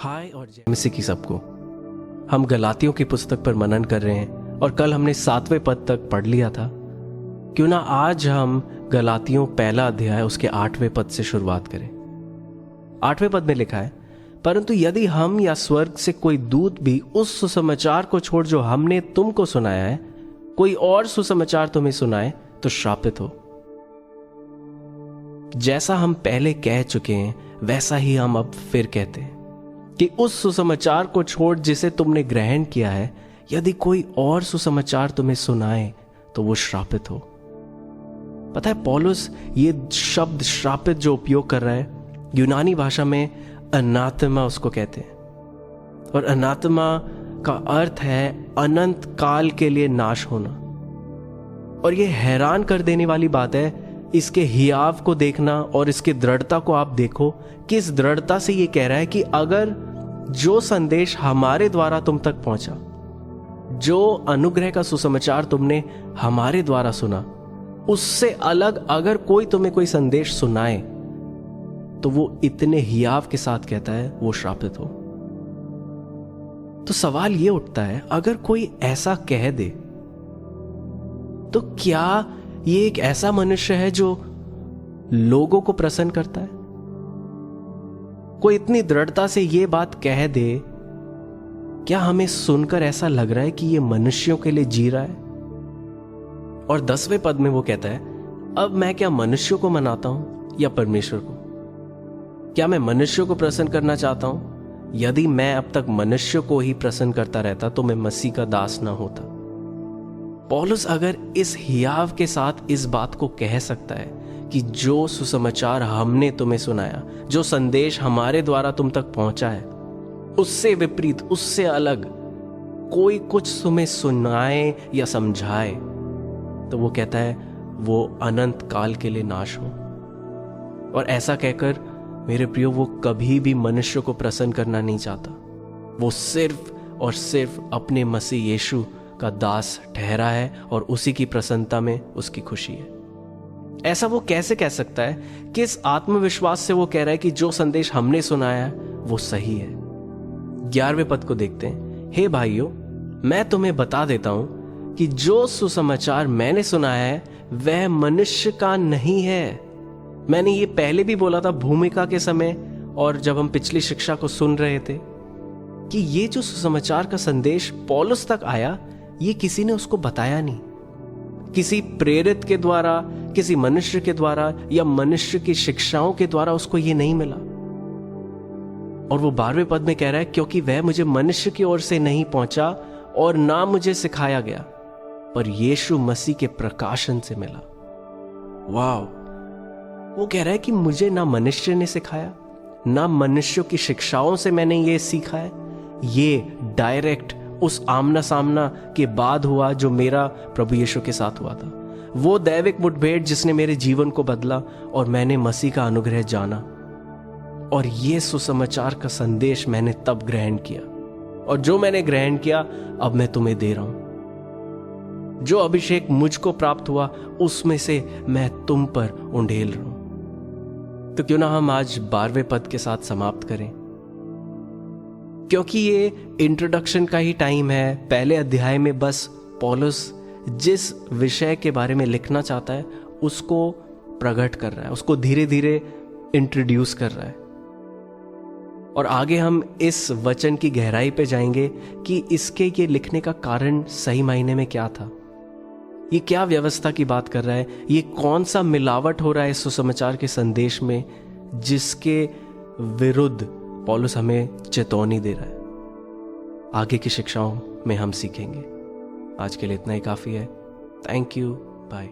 हाय और जय मसीह की सबको। हम गलातियों की पुस्तक पर मनन कर रहे हैं और कल हमने 7वें पद तक पढ़ लिया था। क्यों ना आज हम गलातियों पहला अध्याय उसके 8वें पद से शुरुआत करें। 8वें पद में लिखा है, परंतु यदि हम या स्वर्ग से कोई दूत भी उस सुसमाचार को छोड़ जो हमने तुमको सुनाया है, कोई और सुसमाचार तुम्हें सुनाए तो श्रापित हो। जैसा हम पहले कह चुके हैं वैसा ही हम अब फिर कहते हैं कि उस सुसमाचार को छोड़ जिसे तुमने ग्रहण किया है, यदि कोई और सुसमाचार तुम्हें सुनाए तो वो श्रापित हो। पता है, पौलुस ये शब्द श्रापित जो उपयोग कर रहा है, यूनानी भाषा में अनाथमा उसको कहते हैं, और अनाथमा का अर्थ है अनंत काल के लिए नाश होना। और ये हैरान कर देने वाली बात है, इसके हियाव को देखना और इसकी दृढ़ता को आप देखो, किस दृढ़ता से ये कह रहा है कि अगर जो संदेश हमारे द्वारा तुम तक पहुंचा, जो अनुग्रह का सुसमाचार तुमने हमारे द्वारा सुना, उससे अलग अगर कोई तुम्हें कोई संदेश सुनाए तो वो इतने हियाव के साथ कहता है वो श्रापित हो। तो सवाल ये उठता है, अगर कोई ऐसा कह दे तो क्या ये एक ऐसा मनुष्य है जो लोगों को प्रसन्न करता है? कोई इतनी दृढ़ता से ये बात कह दे, क्या हमें सुनकर ऐसा लग रहा है कि ये मनुष्यों के लिए जी रहा है? और 10वें पद में वो कहता है, अब मैं क्या मनुष्यों को मनाता हूं या परमेश्वर को? क्या मैं मनुष्यों को प्रसन्न करना चाहता हूं? यदि मैं अब तक मनुष्य को ही प्रसन्न करता रहता तो मैं मसीह का दास ना होता। पौलुस अगर इस हियाव के साथ इस बात को कह सकता है कि जो सुसमाचार हमने तुम्हें सुनाया, जो संदेश हमारे द्वारा तुम तक पहुंचा है, उससे विपरीत, उससे अलग कोई कुछ तुम्हें सुनाए या समझाए, तो वो कहता है वो अनंत काल के लिए नाश हो। और ऐसा कहकर मेरे प्रियो, वो कभी भी मनुष्य को प्रसन्न करना नहीं चाहता। वो सिर्फ और सिर्फ अपने मसीह यीशु का दास ठहरा है और उसी की प्रसन्नता में उसकी खुशी है। ऐसा वो कैसे कह सकता है? किस आत्मविश्वास से वो कह रहा है कि जो संदेश हमने सुनाया है वो सही है? 11वें पद को देखते हैं। हे भाइयों, मैं तुम्हें बता देता हूं कि जो सुसमाचार मैंने सुनाया है वह मनुष्य का नहीं है। मैंने ये पहले भी बोला था भूमिका के समय, और जब हम पिछली शिक्षा को सुन रहे थे, कि ये जो सुसमाचार का संदेश पौलुस तक आया, ये किसी ने उसको बताया नहीं। किसी प्रेरित के द्वारा, किसी मनुष्य के द्वारा या मनुष्य की शिक्षाओं के द्वारा उसको ये नहीं मिला। और वो 12वें पद में कह रहा है, क्योंकि वह मुझे मनुष्य की ओर से नहीं पहुंचा और ना मुझे सिखाया गया, पर यीशु मसीह के प्रकाशन से मिला। वाव! वो कह रहा है कि मुझे ना मनुष्य ने सिखाया, ना मनुष्यों की शिक्षाओं से मैंने ये सीखा है। ये डायरेक्ट उस आमना सामना के बाद हुआ जो मेरा प्रभु यीशु के साथ हुआ था। वो दैविक मुठभेड़ जिसने मेरे जीवन को बदला और मैंने मसीह का अनुग्रह जाना। और ये सुसमाचार का संदेश मैंने तब ग्रहण किया, और जो मैंने ग्रहण किया अब मैं तुम्हें दे रहा हूं। जो अभिषेक मुझको प्राप्त हुआ उसमें से मैं तुम पर उंडेल रहा हूं। तो क्यों ना हम आज 12वें पद के साथ समाप्त करें, क्योंकि ये इंट्रोडक्शन का ही टाइम है। पहले अध्याय में बस पौलुस जिस विषय के बारे में लिखना चाहता है उसको प्रकट कर रहा है, उसको धीरे धीरे इंट्रोड्यूस कर रहा है। और आगे हम इस वचन की गहराई पे जाएंगे कि इसके ये लिखने का कारण सही मायने में क्या था। ये क्या व्यवस्था की बात कर रहा है, ये कौन सा मिलावट हो रहा है इस सुसमाचार के संदेश में, जिसके विरुद्ध पौलुस हमें चेतावनी दे रहा है। आगे की शिक्षाओं में हम सीखेंगे। आज के लिए इतना ही काफी है। Thank you, bye.